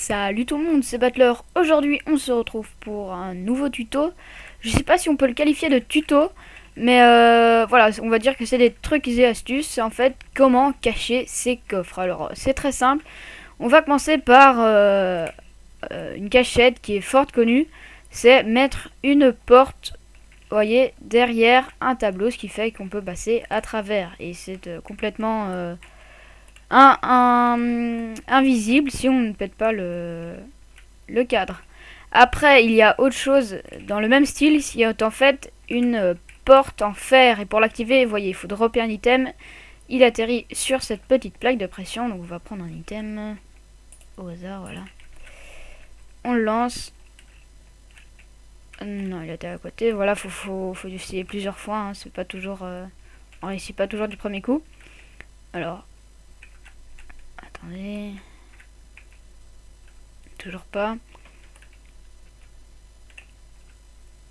Salut tout le monde, c'est Battler. Aujourd'hui, on se retrouve pour un nouveau tuto. Je sais pas si on peut le qualifier de tuto, mais voilà, on va dire que c'est des trucs et astuces. En fait, comment cacher ces coffres. Alors, c'est très simple. On va commencer par une cachette qui est fort connue. C'est mettre une porte, voyez, derrière un tableau, ce qui fait qu'on peut passer à travers. Et c'est complètement invisible si on ne pète pas le cadre. Après, il y a autre chose dans le même style, il y a en fait une porte en fer. Et pour l'activer, vous voyez, il faut dropper un item. Il atterrit sur cette petite plaque de pression. Donc on va prendre un item au hasard, voilà. On le lance. Non, il était à côté. Voilà, faut essayer plusieurs fois. Hein. C'est pas toujours... on réussit pas toujours du premier coup. Alors... Attendez... Toujours pas.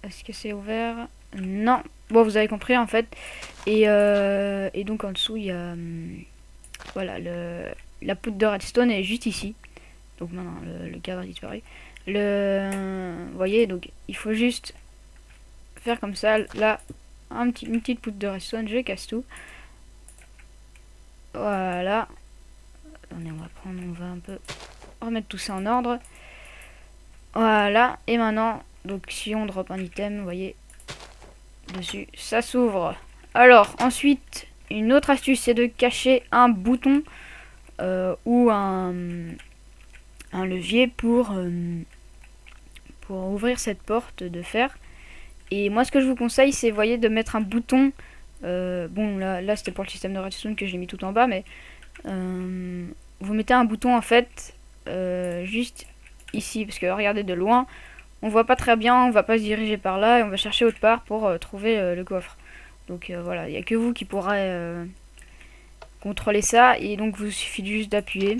Est-ce que c'est ouvert? Non. Bon, vous avez compris en fait. Et donc en dessous, il y a... voilà, la poudre de redstone est juste ici. Donc maintenant, le cadre a disparu. Vous voyez, donc il faut juste faire comme ça. Là, une petite poudre de redstone, je casse tout. Voilà. Attendez, on va un peu remettre tout ça en ordre. Voilà. Et maintenant, donc si on drop un item, vous voyez, dessus, ça s'ouvre. Alors, ensuite, une autre astuce, c'est de cacher un bouton ou un levier pour ouvrir cette porte de fer. Et moi, ce que je vous conseille, c'est, voyez, de mettre un bouton. Bon, là c'était pour le système de redstone que j'ai mis tout en bas, mais vous mettez un bouton en fait juste ici, parce que regardez de loin, on voit pas très bien, on va pas se diriger par là et on va chercher autre part pour trouver le coffre. Donc voilà, il n'y a que vous qui pourrez contrôler ça, et donc vous suffit juste d'appuyer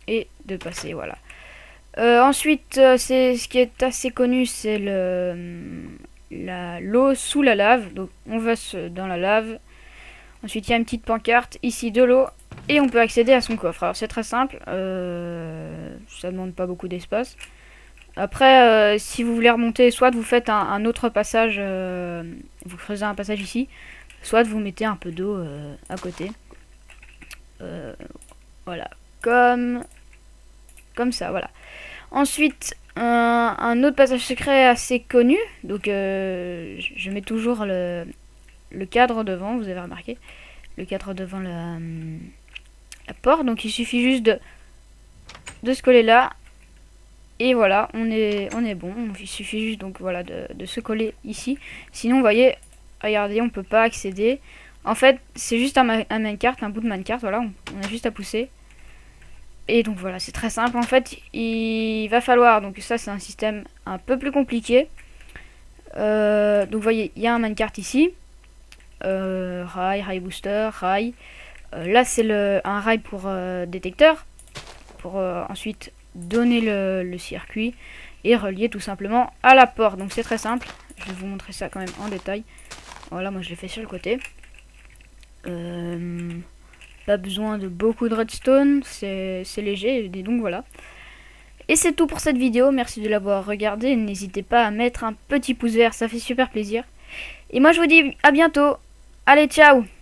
et de passer, voilà. Ensuite, c'est ce qui est assez connu, c'est l'eau sous la lave. Donc on va dans la lave. Ensuite, il y a une petite pancarte ici de l'eau et on peut accéder à son coffre. Alors c'est très simple, ça demande pas beaucoup d'espace. Après, si vous voulez remonter, soit vous faites un autre passage, vous creusez un passage ici, soit vous mettez un peu d'eau à côté. Voilà, comme ça, voilà. Ensuite, un autre passage secret assez connu. Donc, je mets toujours le cadre devant, vous avez remarqué. Le cadre devant la porte. Donc, il suffit juste de se coller là. Et voilà, on est bon. Il suffit juste donc voilà de se coller ici. Sinon, vous voyez, regardez, on peut pas accéder. En fait, c'est juste un minecart, un bout de minecart. Voilà, on a juste à pousser. Et donc voilà, c'est très simple. En fait, il va falloir... Donc ça, c'est un système un peu plus compliqué. Donc vous voyez, il y a un minecart ici. Rail booster, rail. Là, c'est un rail pour détecteur. Pour ensuite donner le circuit et relier tout simplement à la porte. Donc c'est très simple. Je vais vous montrer ça quand même en détail. Voilà, moi je l'ai fait sur le côté. Pas besoin de beaucoup de redstone, c'est léger, et donc voilà. Et c'est tout pour cette vidéo, merci de l'avoir regardé, n'hésitez pas à mettre un petit pouce vert, ça fait super plaisir. Et moi je vous dis à bientôt, allez ciao!